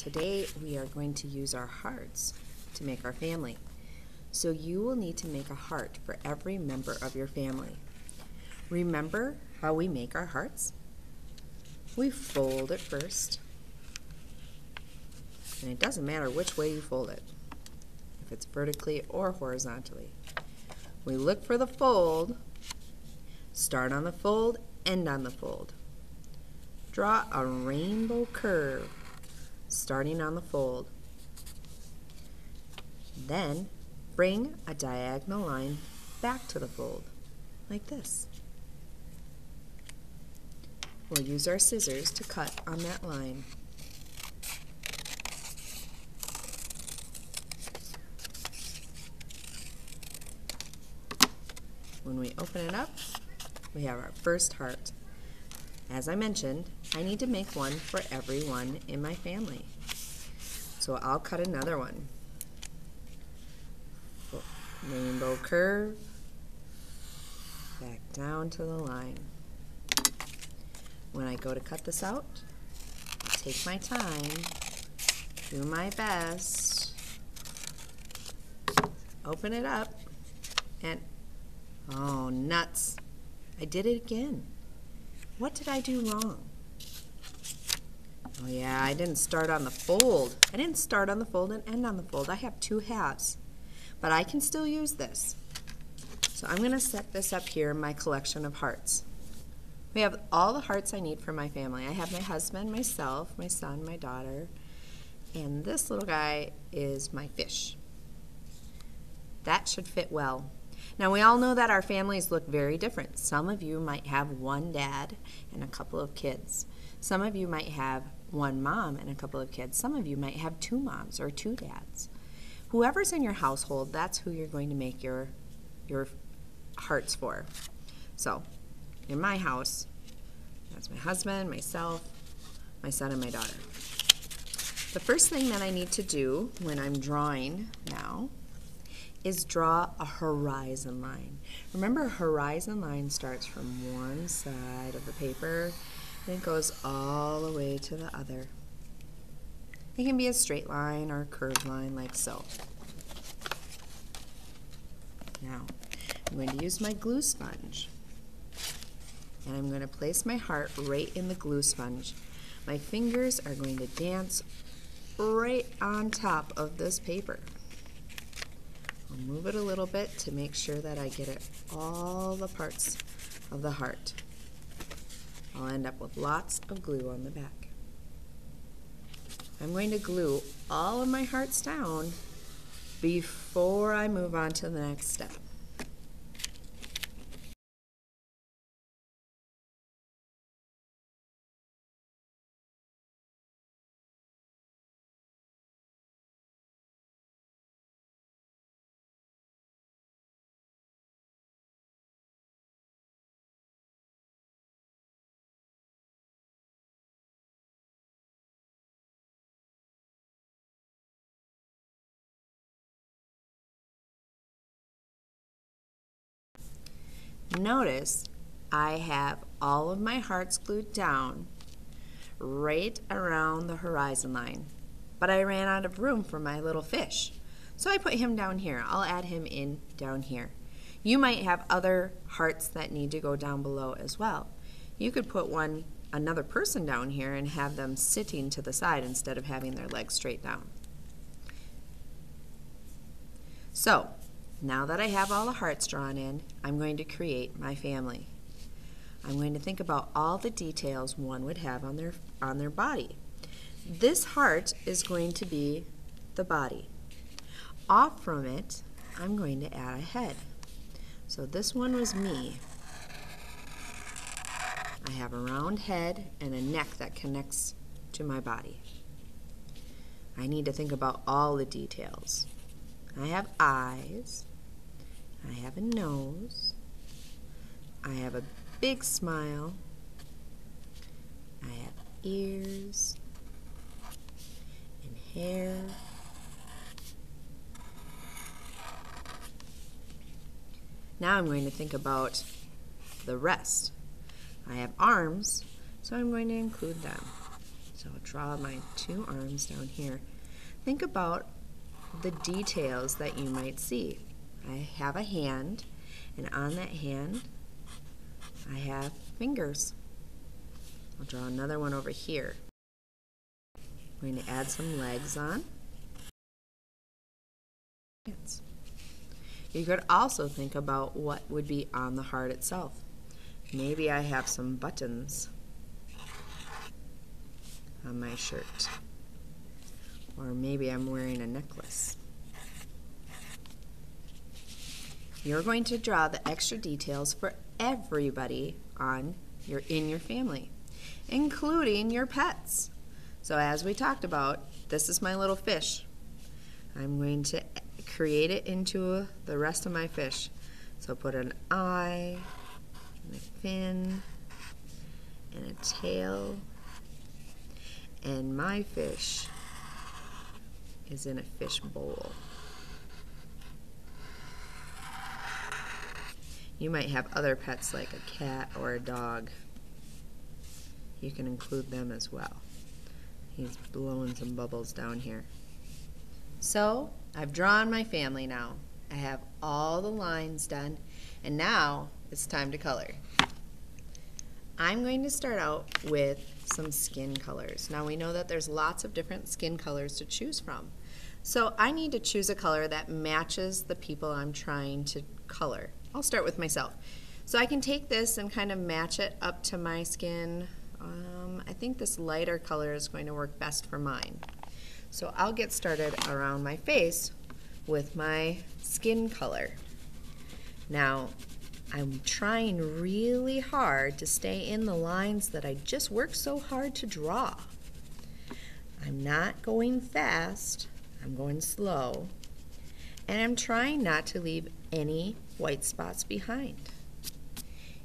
Today we are going to use our hearts to make our family. So you will need to make a heart for every member of your family. Remember how we make our hearts? We fold it first. And it doesn't matter which way you fold it, if it's vertically or horizontally. We look for the fold, start on the fold, end on the fold. Draw a rainbow curve starting on the fold. Then bring a diagonal line back to the fold, like this. We'll use our scissors to cut on that line. When we open it up, we have our first heart. As I mentioned, I need to make one for everyone in my family. So I'll cut another one. Rainbow curve, back down to the line. When I go to cut this out, I'll take my time, do my best, open it up, and oh, nuts. I did it again. What did I do wrong? Oh yeah, I didn't start on the fold. I didn't start on the fold and end on the fold. I have two halves, but I can still use this. So I'm going to set this up here in my collection of hearts. We have all the hearts I need for my family. I have my husband, myself, my son, my daughter, and this little guy is my fish. That should fit well. Now we all know that our families look very different. Some of you might have one dad and a couple of kids. Some of you might have one mom and a couple of kids. Some of you might have two moms or two dads. Whoever's in your household, that's who you're going to make your hearts for. So in my house, that's my husband, myself, my son, and my daughter. The first thing that I need to do when I'm drawing now is draw a horizon line. Remember, a horizon line starts from one side of the paper and it goes all the way to the other. It can be a straight line or a curved line like so. Now, I'm going to use my glue sponge and I'm going to place my heart right in the glue sponge. My fingers are going to dance right on top of this paper. I'll move it a little bit to make sure that I get it all the parts of the heart. I'll end up with lots of glue on the back. I'm going to glue all of my hearts down before I move on to the next step. Notice I have all of my hearts glued down right around the horizon line, but I ran out of room for my little fish. So I put him down here. I'll add him in down here. You might have other hearts that need to go down below as well. You could put another person down here and have them sitting to the side instead of having their legs straight down. So, now that I have all the hearts drawn in, I'm going to create my family. I'm going to think about all the details one would have on their body. This heart is going to be the body. Off from it, I'm going to add a head. So this one was me. I have a round head and a neck that connects to my body. I need to think about all the details. I have eyes. I have a nose, I have a big smile, I have ears and hair, now I'm going to think about the rest. I have arms, so I'm going to include them. So I'll draw my two arms down here. Think about the details that you might see. I have a hand, and on that hand I have fingers. I'll draw another one over here. I'm going to add some legs on. You could also think about what would be on the heart itself. Maybe I have some buttons on my shirt. Or maybe I'm wearing a necklace. You're going to draw the extra details for everybody in your family, including your pets. So as we talked about, this is my little fish. I'm going to create it into the rest of my fish. So put an eye, and a fin, and a tail, and my fish is in a fish bowl. You might have other pets like a cat or a dog. You can include them as well. He's blowing some bubbles down here. So I've drawn my family now. I have all the lines done, and now it's time to color. I'm going to start out with some skin colors. Now we know that there's lots of different skin colors to choose from. So I need to choose a color that matches the people I'm trying to color. I'll start with myself. So I can take this and kind of match it up to my skin. I think this lighter color is going to work best for mine. So I'll get started around my face with my skin color. Now, I'm trying really hard to stay in the lines that I just worked so hard to draw. I'm not going fast, I'm going slow, and I'm trying not to leave any white spots behind.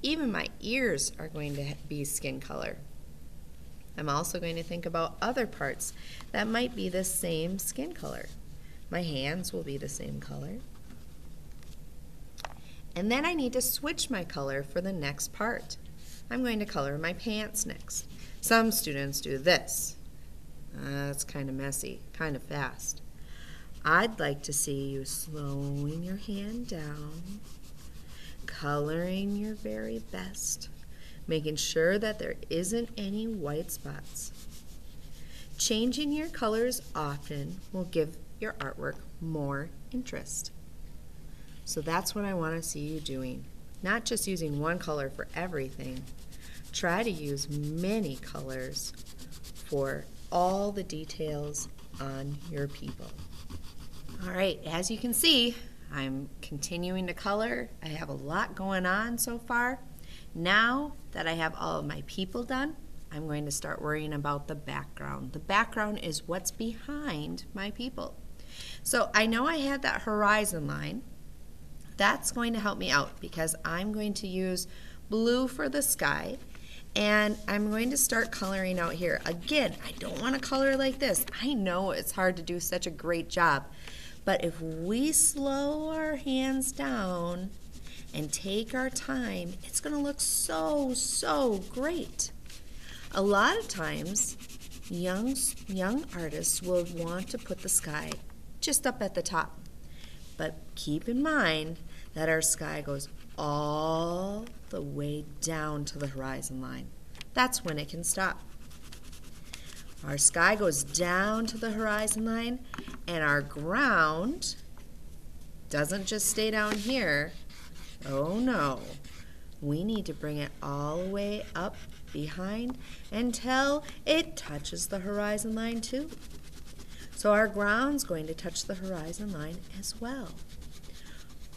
Even my ears are going to be skin color. I'm also going to think about other parts that might be the same skin color. My hands will be the same color. And then I need to switch my color for the next part. I'm going to color my pants next. Some students do this. That's kind of messy, kind of fast. I'd like to see you slowing your hand down, coloring your very best, making sure that there isn't any white spots. Changing your colors often will give your artwork more interest. So that's what I want to see you doing. Not just using one color for everything. Try to use many colors for all the details on your people. All right, as you can see, I'm continuing to color. I have a lot going on so far. Now that I have all of my people done, I'm going to start worrying about the background. The background is what's behind my people. So I know I had that horizon line. That's going to help me out because I'm going to use blue for the sky, and I'm going to start coloring out here. Again, I don't want to color like this. I know it's hard to do such a great job, but if we slow our hands down and take our time, it's going to look so, so great. A lot of times, young artists will want to put the sky just up at the top. But keep in mind that our sky goes all the way down to the horizon line. That's when it can stop. Our sky goes down to the horizon line, and our ground doesn't just stay down here. Oh no, we need to bring it all the way up behind until it touches the horizon line too. So our ground's going to touch the horizon line as well.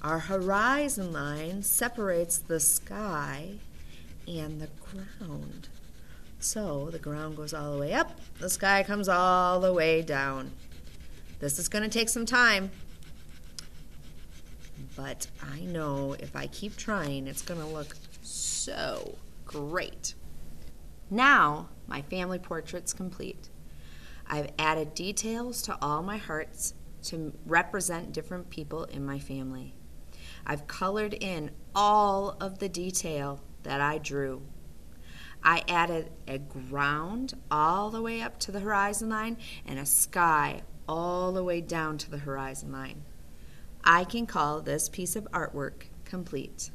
Our horizon line separates the sky and the ground. So the ground goes all the way up, the sky comes all the way down. This is going to take some time, but I know if I keep trying, it's going to look so great. Now my family portrait's complete. I've added details to all my hearts to represent different people in my family. I've colored in all of the detail that I drew. I added a ground all the way up to the horizon line and a sky all the way down to the horizon line. I can call this piece of artwork complete.